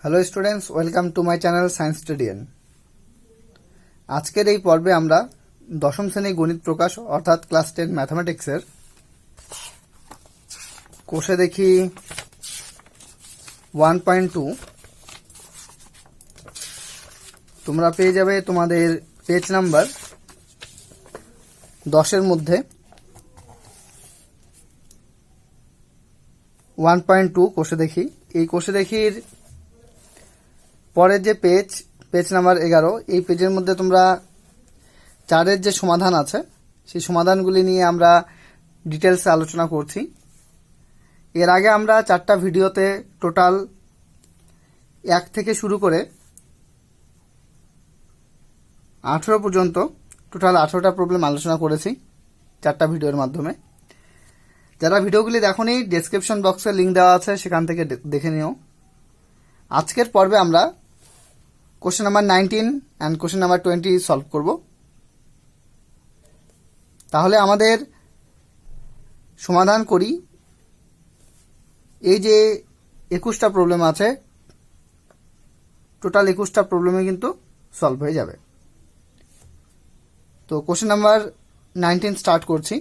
Hello students, welcome to my channel science studian. আজকের এই পর্বে আমরা দশম শ্রেণী গণিত প্রকাশ অর্থাৎ ক্লাস 10 ম্যাথমেটিক্সের কোষে দেখি 1.2 তোমরা পেয়ে যাবে তোমাদের পেজ নাম্বার 10-এর মধ্যে 1.2 কোষে দেখি। এই কোষে দেখির পরের যে পেজ নাম্বার 11, এই পেজের মধ্যে তোমরা 4-এর যে সমাধান আছে সেই সমাধানগুলি নিয়ে আমরা ডিটেলসে আলোচনা করছি। এর আগে আমরা 4টা ভিডিওতে টোটাল 1 থেকে শুরু করে 18 পর্যন্ত টোটাল 18টা প্রবলেম আলোচনা করেছি 4টা ভিডিওর মাধ্যমে। যারা ভিডিওগুলি দেখোনি, ডেসক্রিপশন বক্সে লিঙ্ক দেওয়া আছে, সেখান থেকে দেখে নিও। আজকের পর্বে আমরা question number 19 and question number 20 solve করব। তাহলে আমাদের সমাধান করি। এই যে 21টা প্রবলেম আছে, টোটাল 21টা প্রবলেমে কিন্তু সলভ হয়ে যাবে। তো কোশ্চেন নাম্বার 19 স্টার্ট করছি।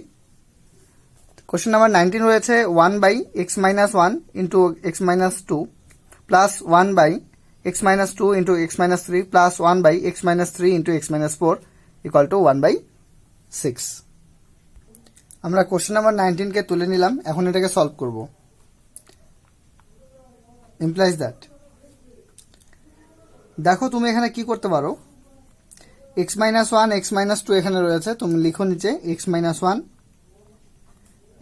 কোশ্চেন নাম্বার 19 রয়েছে 1/x-1 into x-2 plus 1/x-2 into x-3 plus 1/x-3 into x-4 equal to 1/6। আমরা কোশ্চেন নাম্বার 19কে তুলে নিলাম, এখন এটাকে সলভ করব। ইমপ্লাইজ দ্যাট, দেখো তুমি এখানে কি করতে পারো, x-1 x-2 এখানে রয়েছে, তুমি লিখো নিচে x-1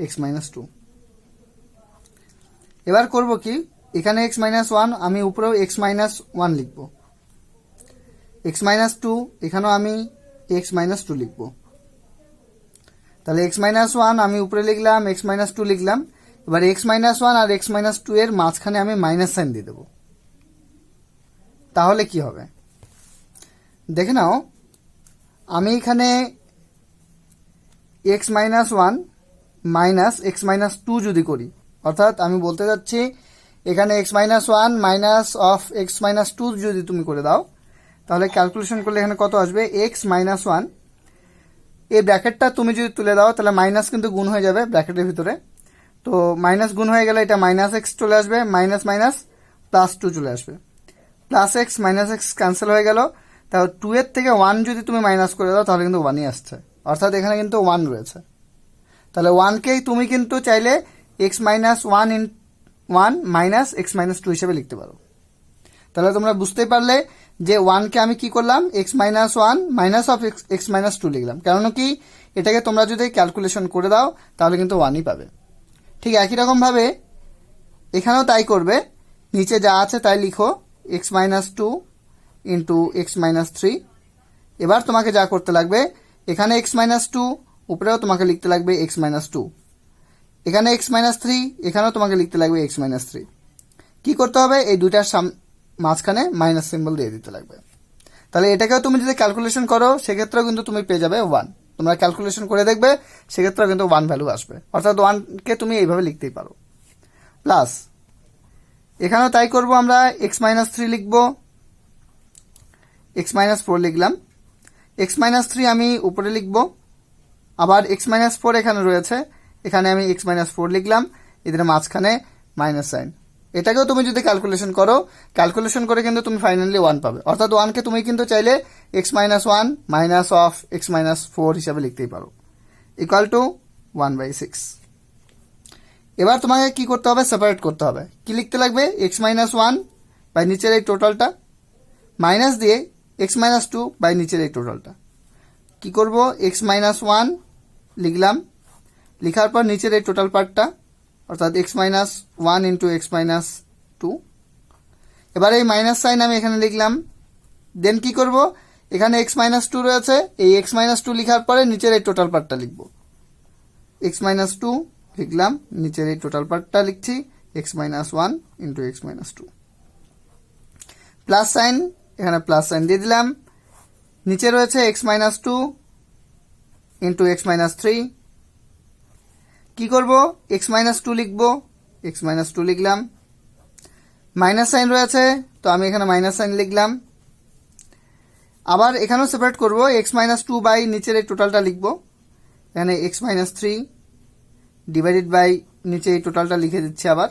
x-2। এবার করব কি, এখানে x-1 আমি উপরেও x-1 লিখব, x-2 এখানেও আমি x-2 লিখব। তাহলে x-1 আমি উপরে লিখলাম, x-2 লিখলাম। এবার x-1 আর x-2 এর মাঝখানে আমি মাইনাস সাইন দিয়ে দেব। তাহলে কি হবে দেখে নাও, আমি এখানে x-1 মাইনাস x-2 যদি করি, অর্থাৎ আমি বলতে যাচ্ছি এখানে x-1 মাইনাস অফ x-2 যদি তুমি করে দাও, তাহলে ক্যালকুলেশন করলে এখানে কত আসবে, x-1 এই ব্র্যাকেটটা তুমি যদি তুলে দাও তাহলে মাইনাস কিন্তু গুণ হয়ে যাবে ব্র্যাকেটের ভিতরে। তো মাইনাস গুণ হয়ে গেলে এটা মাইনাস এক্স চলে আসবে, মাইনাস মাইনাস প্লাস 2 চলে আসবে, plus x minus x cancel হয়ে গেল। তাহলে 2 এর থেকে 1 যদি তুমি মাইনাস করে দাও তাহলে কিন্তু 1ই আসছে, অর্থাৎ এখানে কিন্তু 1 রয়েছে। তাহলে 1কেই তুমি কিন্তু চাইলে x-1 মাইনাস x-2 হিসেবে লিখতে পারো। তাহলে তোমরা বুঝতেই পারলে যে 1কে আমি কি করলাম, x-1 মাইনাস অফ x-2 লিখলাম। কারণ কি, এটাকে তোমরা যদি ক্যালকুলেশন করে দাও তাহলে কিন্তু 1ই পাবে। ঠিক একই রকমভাবে এখানেও তাই করবে, নিচে যা আছে তাই লিখো, x-2 ইন্টু x-3। এবার তোমাকে যা করতে লাগবে, এখানে x-2 উপরেও তোমাকে লিখতে লাগবে x-2, এখানে x-3 এখানেও তোমাকে লিখতে লাগবে x-3। কি করতে হবে, এই দুইটার মাঝখানে মাইনাস সিম্বল দিয়ে দিতে লাগবে। তাহলে এটাকেও তুমি যদি ক্যালকুলেশন করো সেক্ষেত্রেও কিন্তু তুমি পেয়ে যাবে 1। তোমরা ক্যালকুলেশন করে দেখবে, সেক্ষেত্রেও কিন্তু 1 ভ্যালু আসবে, অর্থাৎ 1কে তুমি এইভাবে লিখতেই পারো। প্লাস এখানেও তাই করব, আমরা x-3 লিখব, x-4 লিখলাম, x-3 আমি উপরে লিখব, আবার x-4 এখানে রয়েছে, এখানে আমি x-4 লিখলাম, এদের মাঝখানে মাইনাস সাইন। এটাকেও তুমি যদি ক্যালকুলেশন করো, ক্যালকুলেশন করে কিন্তু তুমি ফাইনালি 1 পাবে, অর্থাৎ 1কে তুমি কিন্তু চাইলে x-1 মাইনাস অফ x-4 হিসাবে লিখতেই পারো, ইকুয়াল টু 1/6। এবার তোমাকে কি করতে হবে, সেপারেট করতে হবে। কি লিখতে লাগবে, x-1 বাই নিচের এই টোটালটা মাইনাস দিয়ে x-2 বাই নিচের এই টোটালটা। কি করব, x-1 লিখলাম, লিখার পর নিচের এই টোটাল পার্টটা, অর্থাৎ x-1 ইন্টু x-2। এবার এই মাইনাস সাইন আমি এখানে লিখলাম। দেন কি করব, এখানে x-2 রয়েছে, এই x-2 লিখার পরে নিচের এই টোটাল পার্টটা লিখব, x-2 লিখলাম, নিচের এই টোটাল পার্টটা লিখছি x-1 into x-2। Plus sign, এখানে প্লাস সাইন দিয়ে দিলাম, নিচে রয়েছে x-2 ইন্টু x-3। কি করব, x-2 লিখব, x-2 লিখলাম, মাইনাস সাইন রয়েছে, তো আমি এখানে মাইনাস সাইন লিখলাম। আবার এখানেও সেপারেট করব, এক্স মাইনাস টু বাই নিচের এই টোটালটা লিখব, এখানে x minus three divided by নিচে এই টোটালটা লিখে দিচ্ছি আবার,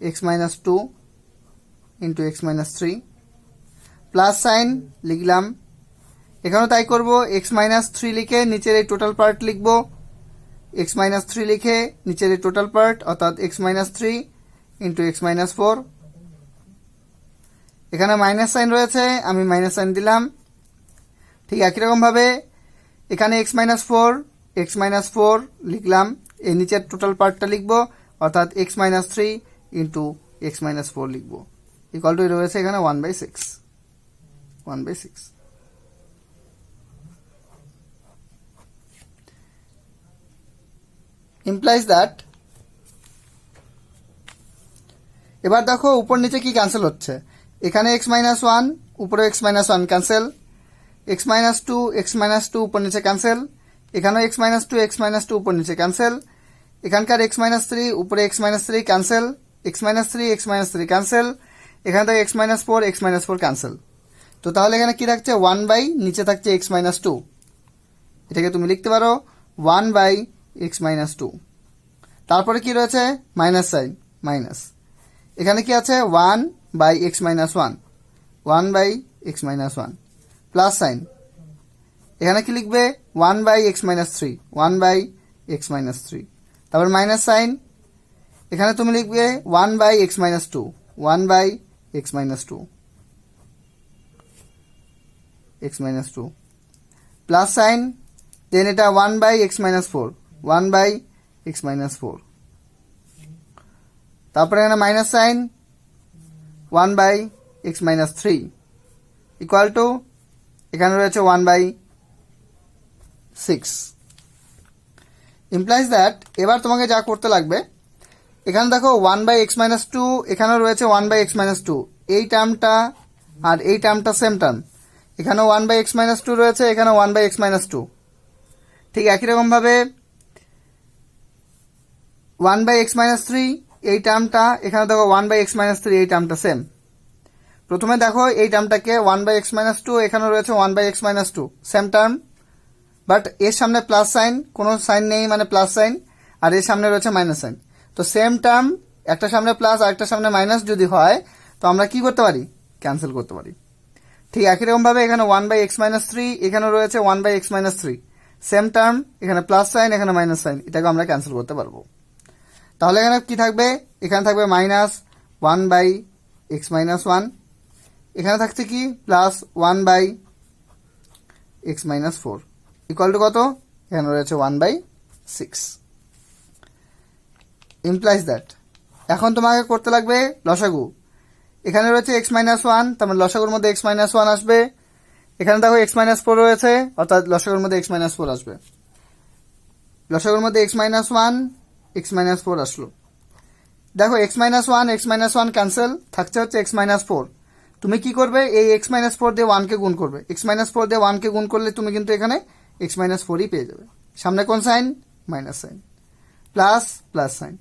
x minus two into x minus three, plus sign লিখলাম। এখানেও তাই করব, এক্স মাইনাস থ্রি লিখে নিচের এই টোটাল পার্ট লিখব, এক্স মাইনাস থ্রি লিখে নিচের এই টোটাল পার্ট অর্থাৎ x minus three into x minus four. এখানে মাইনাস সাইন রয়েছে, আমি মাইনাস সাইন দিলাম। ঠিক একই রকমভাবে এখানে এক্স মাইনাস ফোর লিখলাম, এই নিচের টোটাল পার্টটা লিখব অর্থাৎ x minus three into x minus four লিখব, ইকুয়াল টু রয়েছে এখানে 1/6 1/6। ইমপ্লাইজ দ্যাট, এবার দেখো উপর নিচে কি ক্যান্সেল হচ্ছে, এখানে এক্স মাইনাস ওয়ান উপরে x minus one cancel, x minus two উপর নিচে ক্যান্সেল, এখানেও এক্স মাইনাস টু উপর নিচে ক্যান্সেল, এখানকার এক্স মাইনাস থ্রি উপরে x minus three cancel, x minus three cancel, এখানে থাকে এক্স মাইনাস ফোর ক্যান্সেল। তো তাহলে এখানে কি থাকছে, 1 বাই নিচে থাকছে এক্স মাইনাস টু, এটাকে তুমি লিখতে পারো 1 বাই এক্স মাইনাস টু। তারপরে কি রয়েছে, মাইনাস সাইন মাইনাস, এখানে কি আছে 1 by x minus one, 1 by x minus one, plus sign, এখানে কি লিখবে 1 by x minus three, 1 by x minus three. তারপর মাইনাস সাইন, এখানে তুমি লিখবে 1 by x minus two, 1 by x minus two, x minus two, plus sign, then এটা 1 by x minus four, 1 by x minus four. তারপরে এখানে minus sign 1 by x minus three equal to এখানে রয়েছে 1/6। Implies that, এবার তোমাকে যা করতে লাগবে, এখানে দেখো 1 বাই এক্স মাইনাস টু, এখানেও রয়েছে 1 বাই এক্স মাইনাস টু, এই টার্মটা আর এই টার্মটা সেম টার্ম, এখানেও 1 বাই এক্স মাইনাস টু রয়েছে, এখানে 1 বাই এক্স মাইনাস টু। ঠিক একই রকমভাবে 1 বাই এক্স মাইনাস থ্রি এই টার্মটা, এখানে দেখো 1 বাই এক্স মাইনাস থ্রি এই টার্মটা সেম। প্রথমে দেখো এই টার্মটাকে 1 বাই এক্স মাইনাস টু, এখানে রয়েছে 1 by x minus two same term, but এর সামনে প্লাস সাইন, কোনো সাইন নেই মানে প্লাস সাইন, আর এর সামনে রয়েছে মাইনাস সাইন। তো সেম টার্ম, একটা সামনে প্লাস আর একটা সামনে মাইনাস যদি হয়, তো আমরা কি করতে পারি, ক্যান্সেল করতে পারি। ঠিক একই রকমভাবে এখানে 1 বাই এক্স মাইনাস থ্রি, এখানে রয়েছে 1 by x minus three same term, এখানে প্লাস সাইন এখানে মাইনাস সাইন, এটাকে আমরা ক্যান্সেল করতে পারবো। তাহলে এখানে কি থাকবে, এখানে থাকবে minus 1 by x minus one, এখানে থাকছে কি plus 1 by x minus four equal to কত, এখানে রয়েছে 1/6। ইমপ্লাইজ দ্যাট, এখন তোমাকে করতে লাগবে লসাগু, এখানে রয়েছে এক্স মাইনাস ওয়ান, তার মানে লসাগুর মধ্যে এক্স মাইনাস ওয়ান আসবে, এখানে দেখো এক্স মাইনাস ফোর রয়েছে অর্থাৎ লসাগুর মধ্যে এক্স মাইনাস ফোর আসবে, লসাগুর মধ্যে x minus one x minus four আসলো। দেখো এক্স মাইনাস ওয়ান ক্যান্সেল, থাকছে হচ্ছে এক্স মাইনাস ফোর। তুমি কি করবে, এই এক্স মাইনাস ফোর দিয়ে ওয়ানকে গুণ করবে, এক্স মাইনাস ফোর দিয়ে ওয়ানকে গুণ করলে তুমি কিন্তু এখানে এক্স মাইনাস ফোরই পেয়ে যাবে, সামনে কোন sign, minus sign, plus plus sign,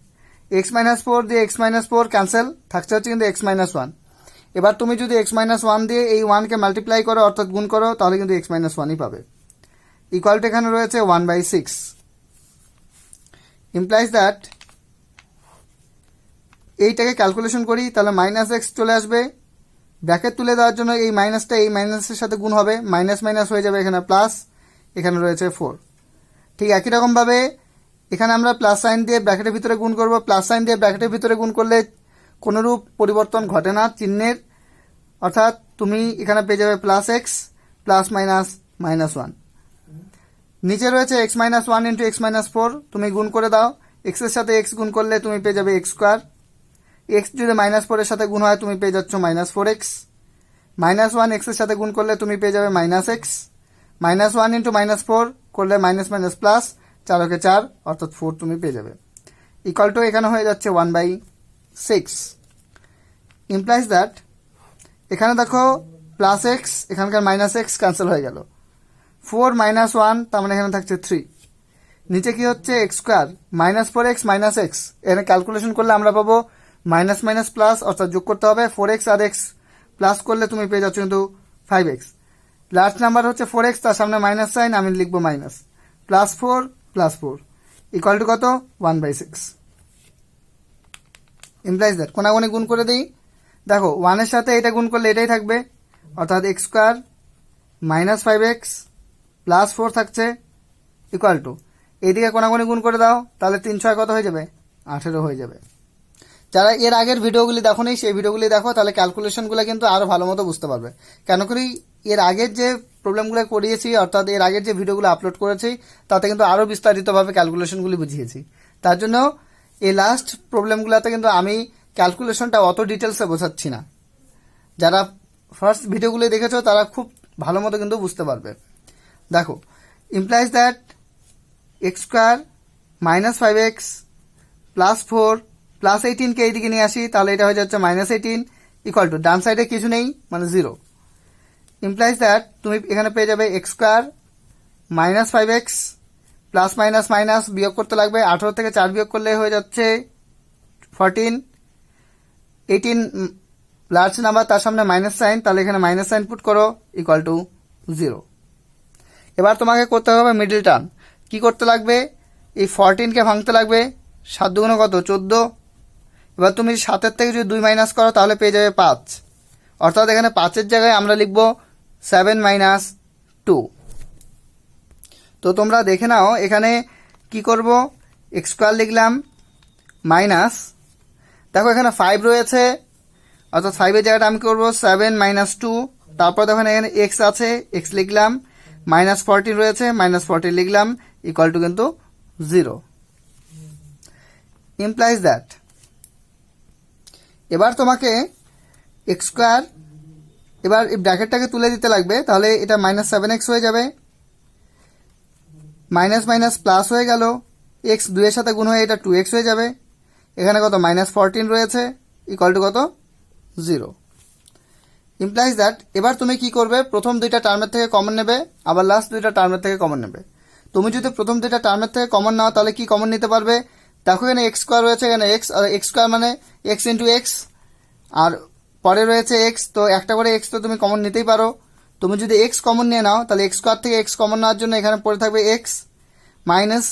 x minus four দিয়ে এক্স মাইনাস ফোর ক্যান্সেল, থাকছে হচ্ছে কিন্তু এক্স মাইনাস ওয়ান। এবার তুমি যদি এক্স মাইনাস ওয়ান দিয়ে এই ওয়ানকে মাল্টিপ্লাই করো অর্থাৎ গুণ করো, তাহলে কিন্তু এক্স মাইনাস ওয়ানই পাবে, ইকুয়াল টু এখানে রয়েছে 1/6। ইমপ্লাইজ দ্যাট, এইটাকে ক্যালকুলেশন করি তাহলে মাইনাস এক্স চলে আসবে, ব্র্যাকেট তুলে দেওয়ার জন্য এই মাইনাসটা এই মাইনাসের সাথে গুণ হবে, মাইনাস মাইনাস হয়ে যাবে, এখানে প্লাস, এখানে রয়েছে 4। ঠিক একই রকমভাবে এখানে আমরা প্লাস সাইন দিয়ে ব্র্যাকেটের ভিতরে গুণ করব, প্লাস সাইন দিয়ে ব্র্যাকেটের ভিতরে গুণ করলে কোনোরূপ পরিবর্তন ঘটে না চিহ্নের, অর্থাৎ তুমি এখানে পেয়ে যাবে plus x plus minus minus one. নিচে রয়েছে x minus one into x minus four, তুমি গুণ করে দাও, এক্সের সাথে এক্স গুণ করলে তুমি পেয়ে যাবে এক্স স্কোয়ার, এক্স যদি মাইনাস ফোরের সাথে গুণ হয় তুমি পেয়ে যাচ্ছ minus four x, minus one এক্সের সাথে গুণ করলে তুমি পেয়ে যাবে minus x, minus one into minus four করলে মাইনাস মাইনাস প্লাস, 4 4 অর্থাৎ 4 তুমি পেয়ে যাবে, ইকুয়াল টু এখানে হয়ে যাচ্ছে 1/6। ইমপ্লাইজ দ্যাট, এখানে দেখো প্লাস এক্স, এখানকার মাইনাস এক্স ক্যান্সেল হয়ে গেল, 4 মাইনাস ওয়ান, তার মানে এখানে থাকছে 3, নিচে কি হচ্ছে এক্স স্কোয়ার, -4x - x, এখানে ক্যালকুলেশন করলে আমরা পাবো মাইনাস মাইনাস প্লাস অর্থাৎ যোগ করতে হবে 4x আর x প্লাস করলে তুমি পেয়ে যাচ্ছ কিন্তু 5x। লার্জ নাম্বার হচ্ছে 4x, তার সামনে মাইনাস সাইন, আমি লিখবো মাইনাস +4 ইকুয়াল টু কত 1/6। ইমপ্লাইজ দ্যাট কোনাগুনি গুণ করে দিই। দেখো 1 এর সাথে এটা গুণ করলে এটাই থাকবে অর্থাৎ x² -5x +4 থাকছে ইকুয়াল টু এইদিকে কোনাগুনি গুণ করে দাও, তাহলে 3 6 কত হয়ে যাবে 18 হয়ে যাবে। যারা এর আগের ভিডিওগুলি দেখো নি সেই ভিডিওগুলি দেখো, তাহলে ক্যালকুলেশনগুলো কিন্তু আরো ভালো মতো বুঝতে পারবে। কেন করি এর আগের যে প্রবলেমগুলো করিয়েছি অর্থাৎ এর আগের যে ভিডিওগুলো আপলোড করেছি তাতে কিন্তু আরো বিস্তারিতভাবে ক্যালকুলেশনগুলি বুঝিয়েছি। তার জন্য এই লাস্ট প্রবলেমগুলোতে কিন্তু আমি ক্যালকুলেশনটা অত ডিটেলসে বোঝাচ্ছি না। যারা ফার্স্ট ভিডিওগুলি দেখেছো তারা খুব ভালো মতো কিন্তু বুঝতে পারবে। দেখো ইমপ্লাইজ দ্যাট x² -5x +4 +18 কে এইদিকে নিয়ে আসি, তাহলে এটা হয়ে যাচ্ছে -18 ইকুয়াল টু ডান সাইডে কিছু নেই মানে 0। ইমপ্লাইজ দ্যাট তুমি এখানে পেয়ে যাবে x² -5x plus minus minus বিয়োগ করতে লাগবে, 18 থেকে 4 বিয়োগ করলে হয়ে যাচ্ছে 14। 18 লার্জ নাম্বার, তার সামনে মাইনাস সাইন, তাহলে এখানে মাইনাস সাইন পুট করো ইকুয়াল টু 0। এবার তোমাকে করতে হবে মিডল টার্ম। কি করতে লাগবে, এই 14 কে ভাঙতে লাগবে, 7 দুগুণে কত 14। এবার তুমি 7 থেকে যদি 2 মাইনাস করো তাহলে পেয়ে যাবে 5, অর্থাৎ এখানে 5 জায়গায় আমরা লিখব 7 - 2। তো তোমরা দেখে নাও এখানে কি করব, x² লিখলাম মাইনাস, দেখো এখানে 5 রয়েছে অর্থাৎ 5 এর জায়গাটা আমি করব 7 - 2, তারপর দেখো এখানে x আছে, x লিখলাম, -14 রয়েছে, -14 লিখলাম ইকুয়াল টু কিন্তু 0। ইমপ্লাইজ দ্যাট এবার তোমাকে x² এবার এই ব্র্যাকেটটাকে তুলে দিতে লাগবে, তাহলে এটা -7x হয়ে যাবে, মাইনাস মাইনাস প্লাস হয়ে গেল, x 2 এর সাথে গুণ হয়ে এটা 2x হয়ে যাবে, এখানে কত -14 রয়েছে ইকুয়াল টু কত 0। ইমপ্লাইজ দ্যাট এবার তুমি কি করবে, প্রথম দুইটা টার্মের থেকে কমন নেবে, আবার লাস্ট দুইটা টার্মের থেকে কমন নেবে। তুমি যদি প্রথম দুইটা টার্মের থেকে কমন নাও তাহলে কি কমন নিতে পারবে, দেখো এখানে x² রয়েছে, এখানে x আর x² মানে x ইন্টু x, আর পরে রয়েছে x, তো একটা করে x তো তুমি কমন নিতেই পারো। তুমি যদি x কমন নিয়ে নাও তাহলে x² থেকে x কমন নেওয়ার জন্য এখানে পড়ে থাকবে x মাইনাস,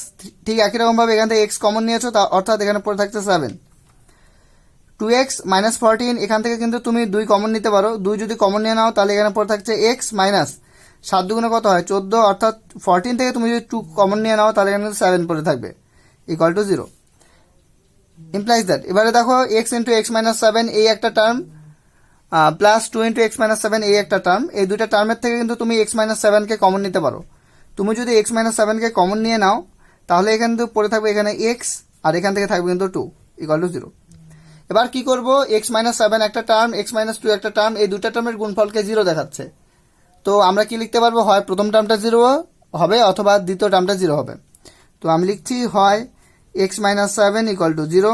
ঠিক একই রকম ভাবে এখান থেকে x কমন নিয়েছো অর্থাৎ এখানে পড়ে থাকছে 7। 2x -14 এখান থেকে কিন্তু তুমি 2 কমন নিতে পারো, 2 যদি কমন নিয়ে নাও তাহলে এখানে পড়ে থাকছে x মাইনাস 7 দুগুণে কত হয় 14, অর্থাৎ 14 থেকে তুমি যদি 2 কমন নিয়ে নাও তাহলে এখানে 7 পড়ে থাকবে ইকুয়াল টু 0। ইমপ্লাইজ দ্যাট এবারে দেখো x ইন্টু x - 7 এই একটা টার্ম প্লাস 2 ইন্টু x - 7 এই একটা টার্ম, এই দুইটা টার্মের থেকে কিন্তু তুমি x - 7 কে কমন নিতে পারো। তুমি যদি x - 7 কে কমন নিয়ে নাও তাহলে এখানে কিন্তু পড়ে থাকবে এখানে x আর এখান থেকে থাকবে কিন্তু 2 ইকুয়াল টু 0। এবার কি করব, x - 7 একটা টার্ম, x - 2 একটা টার্ম, এই দুইটা টার্মের গুণফলকে 0 দেখাচ্ছে, তো আমরা কি লিখতে পারবো, হয় প্রথম টার্মটা 0 হবে অথবা দ্বিতীয় টার্মটা 0 হবে। তো আমি লিখছি হয় x - 7 ইকুয়াল টু 0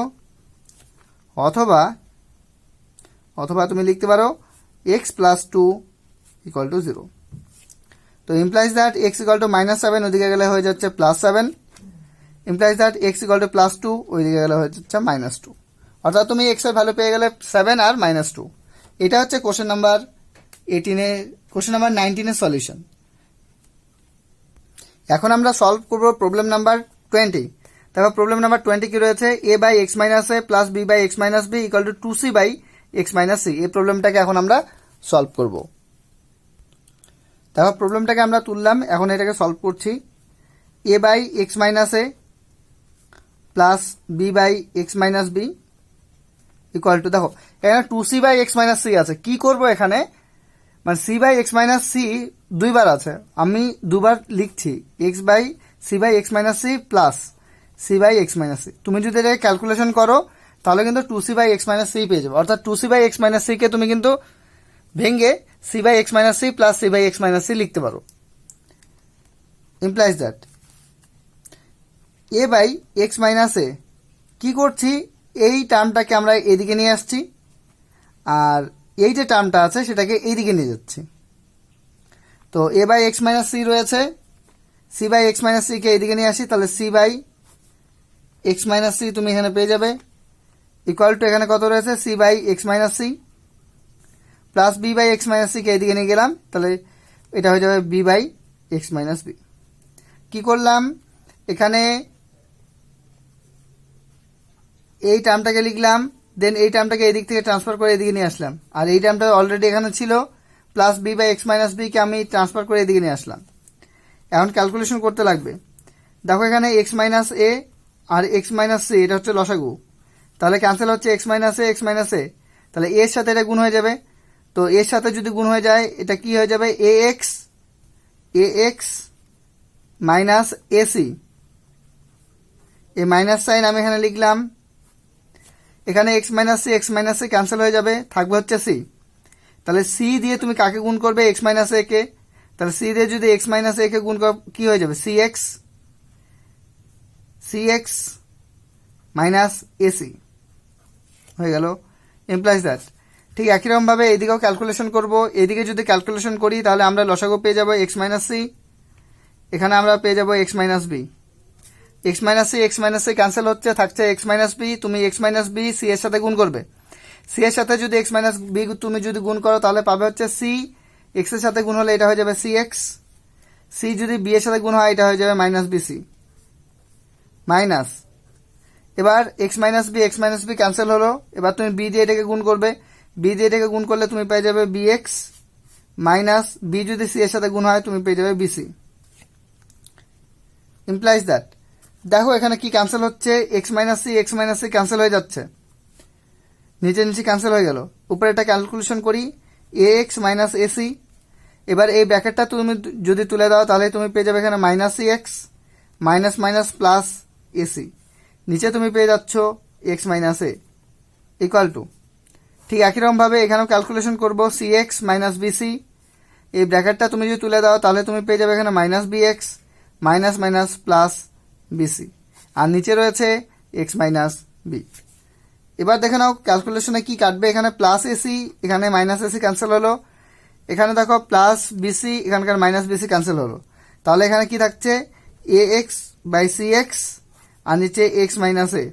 অথবা তুমি লিখতে পারো x + 2 ইকুয়াল টু 0। তো implies that x equal to -7 ওইদিকে গেলে হয়ে যাচ্ছে +7, implies that x equal to +2 ওইদিকে গেলে হয়ে যাচ্ছে -2, অর্থাৎ তুমি x এর ভ্যালু পেয়ে গেলে 7 আর -2। এটা হচ্ছে কোশ্চেন নাম্বার 19 এর সলিউশন। এখন আমরা সলভ করব প্রবলেম নাম্বার 20। দেখো প্রবলেম নাম্বার 20 কি রয়েছে, a/x - a plus b/x - b equal to 2c/x - c। এই প্রবলেমটাকে এখন আমরা সলভ করব। দেখো প্রবলেমটাকে আমরা তুললাম, এখন এটাকে সলভ করছি। a/x - a plus b/x - b equal to, দেখো এখানে 2c/x - c আছে, কি করব এখানে, মানে c/x - c দুইবার আছে, আমি দুবার লিখছি c/x - c plus c/x - c। তুমি যদি এটা ক্যালকুলেশন করো তাহলে কিন্তু 2c/x - c পেয়ে যাবে, অর্থাৎ 2c/x - c কে তুমি কিন্তু ভেঙে c/x - c plus c/x - c লিখতে পারো। ইমপ্লাইজ দ্যাট a/x - a কি করছি, এই টার্মটাকে আমরা এদিকে নিয়ে আসছি আর এই যে টার্মটা আছে সেটাকে এইদিকে নিয়ে যাচ্ছি। তো a/x - c রয়েছে, c/x - c কে এইদিকে নিয়ে আসি, তাহলে c/x - c তুমি এখানে পেয়ে যাবে ইকুয়াল টু এখানে কত রয়েছে C by x minus C plus B by x minus C কে এদিকে নিয়ে গেলাম, তাহলে এটা হয়ে যাবে B by x minus B. কী করলাম, এখানে এই টার্মটাকে লিখলাম, দেন এই টার্মটাকে এদিক থেকে ট্রান্সফার করে এদিকে নিয়ে আসলাম, আর এই টার্মটা অলরেডি এখানে ছিল plus B by x minus বিকে আমি ট্রান্সফার করে এদিকে নিয়ে আসলাম। এখন ক্যালকুলেশন করতে লাগবে। দেখো এখানে এক্স মাইনাস এ আর এক্স মাইনাস সি এটা হচ্ছে লসাগু, তাহলে ক্যান্সেল হচ্ছে এক্স মাইনাস এ, তাহলে এর সাথে এটা গুণ হয়ে যাবে। তো এর সাথে যদি গুণ হয়ে যায় এটা কি হয়ে যাবে এ এক্স মাইনাস এসি, এই মাইনাস সাইন আমি এখানে লিখলাম। এখানে এক্স মাইনাস সি ক্যান্সেল হয়ে যাবে, থাকবে হচ্ছে সি। তাহলে সি দিয়ে তুমি কাকে গুণ করবে এক্স মাইনাস এ কে, তাহলে সি দিয়ে যদি এক্স মাইনাস এ কে গুণ কি হয়ে যাবে সি এক্স মাইনাস এসি হয়ে গেল, ইমপ্লাইজ দ্যাট। ঠিক একই রকমভাবে এদিকেও ক্যালকুলেশন করব। এদিকে যদি ক্যালকুলেশন করি তাহলে আমরা লসাগু পেয়ে যাব এক্স মাইনাস সি, এখানে আমরা পেয়ে যাব x minus B. X minus C cancel হচ্ছে, থাকছে এক্স মাইনাস বি। তুমি এক্স মাইনাস বি সি এর সাথে গুণ করবে, সি এর সাথে যদি এক্স মাইনাস বি তুমি যদি গুণ করো তাহলে পাবে হচ্ছে সি, এক্স এর সাথে গুণ হলে এটা হয়ে যাবে সি এক্স, সি যদি বি এর সাথে গুণ হয় এটা হয়ে যাবে মাইনাস বি সি মাইনাস। এবার এক্স মাইনাস বি ক্যান্সেল হলো, এবার তুমি বি দিয়ে এটাকে গুণ করবে, বি দিয়ে এটাকে গুণ করলে তুমি পেয়ে যাবে বি এক্স মাইনাস বি যদি সি এর সাথে গুণ হয় তুমি পেয়ে যাবে বিসি, ইমপ্লাইজ দ্যাট। দেখো এখানে কি ক্যান্সেল হচ্ছে এক্স মাইনাস সি ক্যান্সেল হয়ে যাচ্ছে, নিচে ক্যান্সেল হয়ে গেল। উপরে এটা ক্যালকুলেশন করি এ এক্স মাইনাস এসি, এবার এই ব্র্যাকেটটা তুমি যদি তুলে দাও তাহলে তুমি পেয়ে যাবে এখানে minus C x minus minus plus AC, নিচে তুমি পেয়ে যাচ্ছ x minus A equal to. ঠিক একই রকমভাবে এখানেও ক্যালকুলেশন করবো সি এক্স মাইনাস বিসি, এই ব্র্যাকেটটা তুমি যদি তুলে দাও তাহলে তুমি পেয়ে যাবে এখানে minus B x minus minus plus BC, আর নিচে রয়েছে এক্স মাইনাস বি। এবার দেখে নাও ক্যালকুলেশনে কি কাটবে, এখানে প্লাস এসি এখানে মাইনাস এসি ক্যান্সেল হলো, এখানে দেখো প্লাস বিসি এখানকার মাইনাস বিসি ক্যান্সেল হলো, তাহলে এখানে কি থাকছে A x by C x আর নিচে x minus A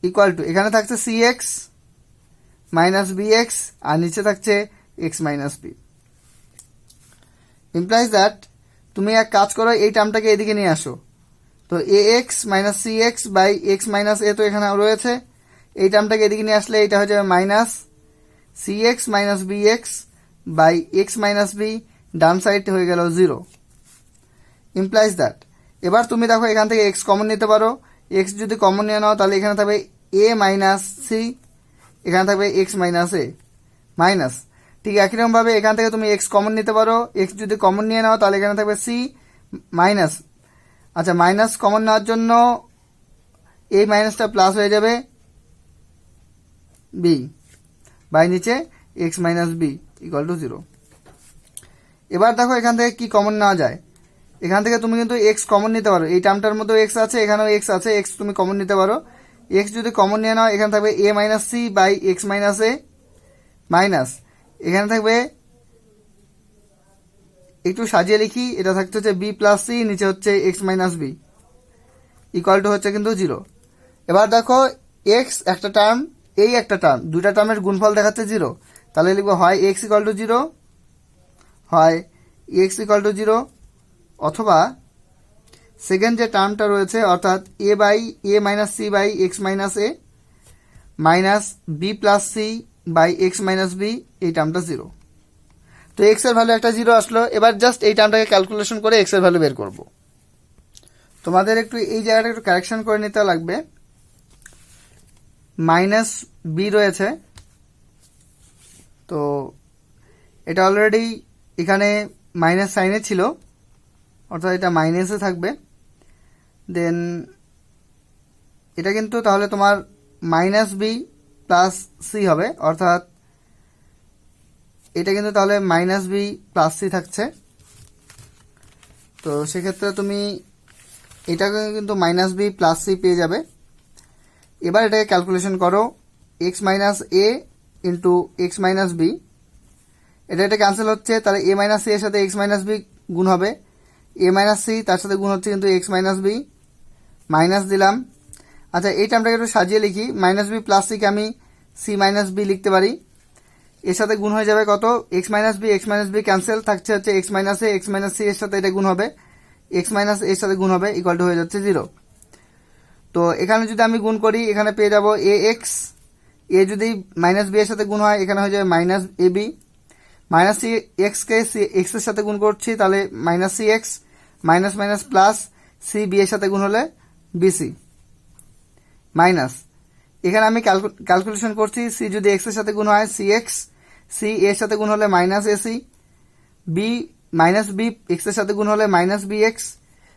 equal to এখানে থাকছে C x minus B x আর নিচে থাকছে x minus B, implies that. তুমি এক কাজ করো এই টার্মটাকে এদিকে নিয়ে আসো, তো A x minus C x by x minus A তো এখানে রয়েছে, এই টার্মটাকে এদিকে নিয়ে আসলে এটা হয়ে যাবে minus C x minus B x by x minus B, ডান সাইডে হয়ে গেল 0, ইমপ্লাইজ দ্যাট। এবার তুমি দেখো এখান থেকে এক্স কমন নিতে পারো, এক্স যদি কমন নিয়ে নাও তাহলে এখানে থাকবে এ মাইনাস সি, এখানে থাকবে এক্স মাইনাস এ মাইনাস। ঠিক একই রকমভাবে এখান থেকে তুমি এক্স কমন নিতে পারো, এক্স যদি কমন নিয়ে নাও তাহলে এখানে থাকবে সি মাইনাস, আচ্ছা মাইনাস কমন নেওয়ার জন্য এই মাইনাসটা প্লাস হয়ে যাবে বি বাই নিচে x minus B equal to 0। এবার দেখো এখান থেকে কি কমন নেওয়া যায়, এখান থেকে তুমি কিন্তু এক্স কমন নিতে পারো, এই টার্মটার মধ্যেও এক্স আছে এখানেও এক্স আছে, এক্স তুমি কমন নিতে পারো। এক্স যদি কমন নিয়ে নাও এখানে থাকবে A minus C by x minus A minus, এখানে থাকবে একটু সাজিয়ে লিখি, এটা থাকতে হচ্ছে বি প্লাস সি, নিচে হচ্ছে x minus B equal to হচ্ছে কিন্তু 0। এবার দেখো এক্স একটা টার্ম এই একটা টার্ম, দুইটা টার্মের গুণফল দেখাচ্ছে 0, তাহলে লিখবো হয় এক্স ইকুয়াল টু 0, হয় এক্স ইকুয়াল টু 0, অথবা সেকেন্ড যে টার্মটা রয়েছে অর্থাৎ A by A minus C by x minus A minus B plus C by x minus B, এই টার্মটা 0। তো এক্স এর ভ্যালু একটা 0 আসলো। এবার জাস্ট এই টার্মটাকে ক্যালকুলেশন করে এক্স এর ভ্যালু বের করব। তোমাদের একটু এই জায়গাটা একটু কারেকশন করে নিতে লাগবে, মাইনাস বি রয়েছে, তো এটা অলরেডি এখানে মাইনাস সাইনে ছিল অর্থাৎ এটা মাইনাসে থাকবে, দেন এটা কিন্তু তাহলে তোমার মাইনাস বি প্লাস সি হবে, অর্থাৎ এটা কিন্তু তাহলে মাইনাস বি প্লাস সি থাকছে। তো সেক্ষেত্রে তুমি এটাকে কিন্তু মাইনাস বি প্লাস সি পেয়ে যাবে। এবার এটাকে ক্যালকুলেশন করো x minus A into x minus B, এটা ক্যান্সেল হচ্ছে, তাহলে এ মাইনাস সি এর সাথে এক্স মাইনাস বি গুণ হবে, এ মাইনাস সি তার সাথে গুণ হচ্ছে কিন্তু এক্স মাইনাস বি, মাইনাস দিলাম, আচ্ছা এই টার্মটাকে একটু সাজিয়ে লিখি, মাইনাস বি প্লাস সিকে আমি সি মাইনাস বি লিখতে পারি। এর সাথে গুণ হয়ে যাবে কত, এক্স মাইনাস বি ক্যান্সেল, থাকছে হচ্ছে এক্স মাইনাস সি এর সাথে এটা গুণ হবে, এক্স মাইনাস এর সাথে গুণ হবে, ইকুয়াল টু হয়ে যাচ্ছে 0। তো এখানে যদি আমি গুণ করি এখানে পেয়ে যাব এ এক্স, এ যদি মাইনাস বি এর সাথে গুণ হয় এখানে হয়ে যাবে minus A B, minus C এক্সকে সি এক্স এর সাথে গুণ করছি তাহলে minus C x, minus minus plus C B এর সাথে গুণ হলে বিসি মাইনাস, এখানে আমি ক্যালকুলেশন করছি সি যদি এক্স এর সাথে গুণ হয় সি এক্স, সি এর সাথে গুণ হলে minus AC, B minus B x এর সাথে গুণ হলে minus B x,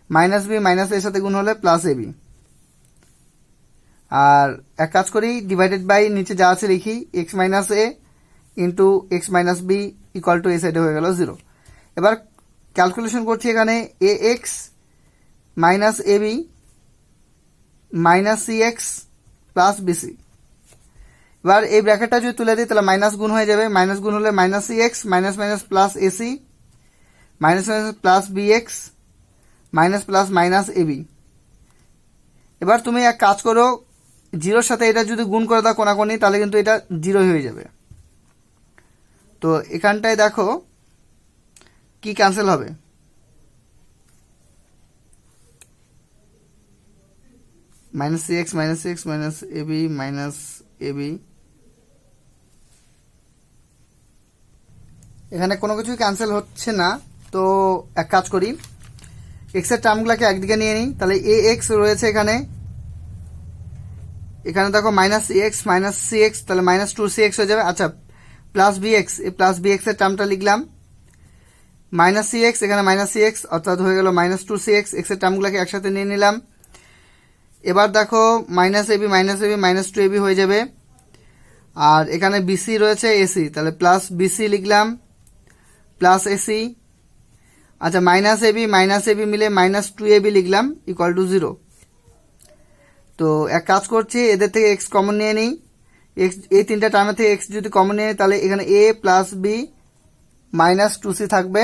minus B minus এর সাথে গুণ হলে প্লাস এ বি। আর এক কাজ করি, ডিভাইডেড বাই নিচে যা আছে লিখি, x minus A into x minus B equal to এ সাইডে হয়ে গেল 0। এবার ক্যালকুলেশন করছি এখানে A x minus A B minus C x plus BC. এবার এই ব্র্যাকেটটা যদি তুলে দিই তাহলে মাইনাস গুণ হয়ে যাবে, মাইনাস গুণ হলে minus C x minus minus plus AC minus minus plus B x minus plus minus AB. এবার তুমি এক কাজ করো, 0-র সাথে এটা যদি গুণ করে দাও কোনাকুনি তাহলে কিন্তু এটা 0 হয়ে যাবে। তো এখানটায় দেখো কি ক্যান্সেল হবে, minus C x minus AB minus AB, এখানে কোনো কিছুই ক্যান্সেল হচ্ছে না। তো এক কাজ করি, এক্স এর টার্মগুলোকে একদিকে নিয়ে নিই, তাহলে এ এক্স রয়েছে এখানে, এখানে দেখো মাইনাস সি এক্স তাহলে মাইনাস 2cx হয়ে যাবে। আচ্ছা প্লাস বি এক্স, এই প্লাস বি এক্স এর টার্মটা লিখলাম, মাইনাস সি এক্স এখানে মাইনাস সি এক্স অর্থাৎ হয়ে গেল মাইনাস 2cx, এক্স এর টার্মগুলোকে একসাথে নিয়ে নিলাম। এবার দেখো মাইনাস এবি মাইনাস 2ab হয়ে যাবে, আর এখানে বিসি রয়েছে এসি তাহলে প্লাস বিসি লিখলাম প্লাস এসি। আচ্ছা মাইনাস এবি মিলে মাইনাস 2ab লিখলাম ইকুয়াল টু 0। তো এক কাজ করছি, এদের থেকে এক্স কমন নিয়ে নিই, এক্স এই তিনটা টার্মের থেকে এক্স যদি কমন নিয়ে নিই তাহলে এখানে এ প্লাস বি মাইনাস 2c থাকবে,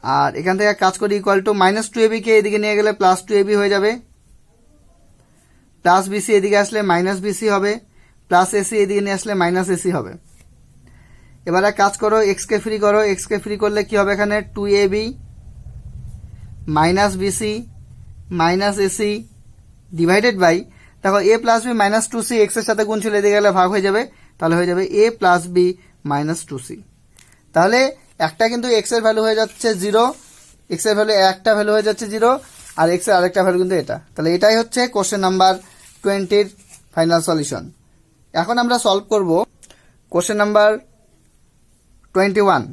আর এখান থেকে কাজ করি ইকুয়াল টু মাইনাস 2ab কে এদিকে নিয়ে গেলে প্লাস 2ab হয়ে যাবে, প্লাস বিসি এদিকে আসলে মাইনাস বিসি হবে, প্লাস এসি এদিকে নিয়ে আসলে মাইনাস এসি হবে। এবারে কাজ করো, এক্স কে ফ্রি করো, এক্স কে ফ্রি করলে কি হবে এখানে 2ab minus BC minus AC divided by, দেখো A plus B minus 2c x এর সাথে গুণ ছিল এদিকে গেলে ভাগ হয়ে যাবে, তাহলে হয়ে যাবে এ প্লাস বি মাইনাস 2c। তাহলে একটা কিন্তু এক্স এর ভ্যালু হয়ে যাচ্ছে 0, এক্স এর ভ্যালু একটা ভ্যালু হয়ে যাচ্ছে 0, আর এক্স এর আরেকটা ভ্যালু কিন্তু এটা। তাহলে এটাই হচ্ছে কোশ্চেন নাম্বার 20-র ফাইনাল সলিউশন। এখন আমরা সলভ করব কোশ্চেন নাম্বার 21।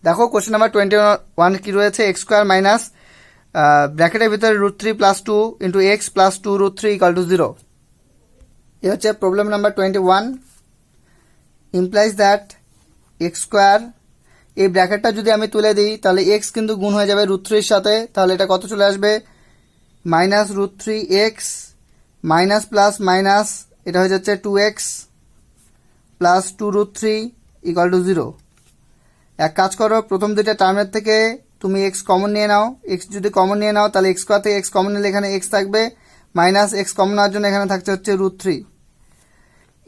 দেখো কোশ্চেন নাম্বার 21 কি রয়েছে, এক্স স্কোয়ার মাইনাস ব্র্যাকেটের ভিতরে √3 plus 2 into x plus 2√3 equal to 0। এ হচ্ছে problem number 21। Implies that x square, এই ব্র্যাকেটটা যদি আমি তুলে দিই তাহলে এক্স কিন্তু গুণ হয়ে যাবে √3 সাথে, তাহলে এটা কত চলে আসবে minus √3x minus plus minus এটা হয়ে যাচ্ছে 2x প্লাস 2√3 ইকুয়াল টু 0। এক কাজ করো, প্রথম দুইটা টার্মের থেকে তুমি এক্স কমন নিয়ে নাও, এক্স যদি কমন নিয়ে নাও তাহলে এক্স স্কোয়ার থেকে এক্স কমন নিলে এখানে এক্স থাকবে, মাইনাস এক্স কমন নেওয়ার জন্য এখানে থাকছে হচ্ছে √3।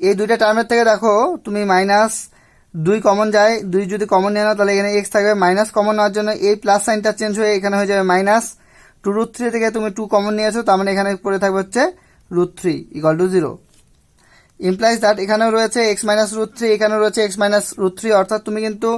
এই দুইটা টার্মের থেকে দেখো তুমি মাইনাস 2 কমন যায়, 2 যদি কমন নিয়ে নাও তাহলে এখানে এক্স থাকবে, মাইনাস কমন নেওয়ার জন্য এই প্লাস সাইনটা চেঞ্জ হয়ে এখানে হয়ে যাবে মাইনাস 2√3 থেকে তুমি 2 কমন নিয়েছো, তার মানে এখানে পড়ে থাকবে হচ্ছে √3 ইকুয়াল টু 0। ইমপ্লাইজ দ্যাট এখানেও রয়েছে এক্স মাইনাস √3, এখানেও রয়েছে এক্স মাইনাস √3, অর্থাৎ তুমি কিন্তু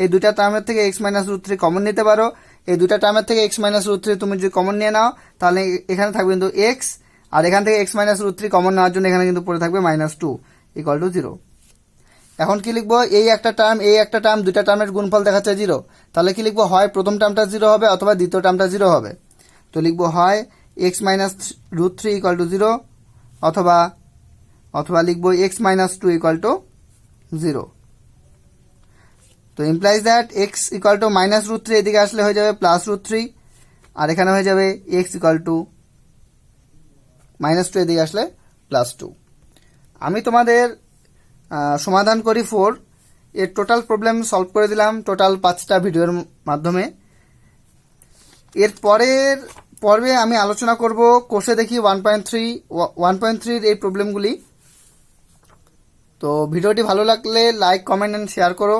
এই দুইটা টার্মের থেকে এক্স মাইনাস √3 কমন নিতে পারো। এই দুইটা টার্মের থেকে এক্স মাইনাস √3 তুমি যদি কমন নিয়ে নাও তাহলে এখানে থাকবে কিন্তু এক্স, আর এখান থেকে এক্স মাইনাস √3 কমন নেওয়ার জন্য এখানে কিন্তু পড়ে থাকবে -2 ইকুয়াল টু 0। এখন কি লিখবো, এই একটা টার্ম দুইটা টার্মের গুণফল দেখাচ্ছে 0, তাহলে কি লিখবো, হয় প্রথম টার্মটা 0 হবে অথবা দ্বিতীয় টার্মটা 0 হবে। তো লিখবো হয় এক্স মাইনাস √3 ইকুয়াল টু 0 অথবা লিখবো এক্স মাইনাস 2 ইকুয়াল টু 0। তো implies that x equal to minus √3 এদিকে আসলে হয়ে যাবে প্লাস √3, আর এখানে হয়ে যাবে এক্স ইকুয়াল টু -2 এদিকে আসলে +2। আমি তোমাদের সমাধান করি 4, এর টোটাল প্রবলেম সলভ করে দিলাম টোটাল 5টা ভিডিওর মাধ্যমে। এর পরের পর্বে আমি আলোচনা করব কোর্সে দেখি 1.3 এই প্রবলেমগুলি। তো ভিডিওটি ভালো লাগলে লাইক, কমেন্ট অ্যান্ড শেয়ার করো।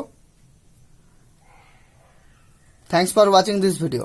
Thanks for watching this video.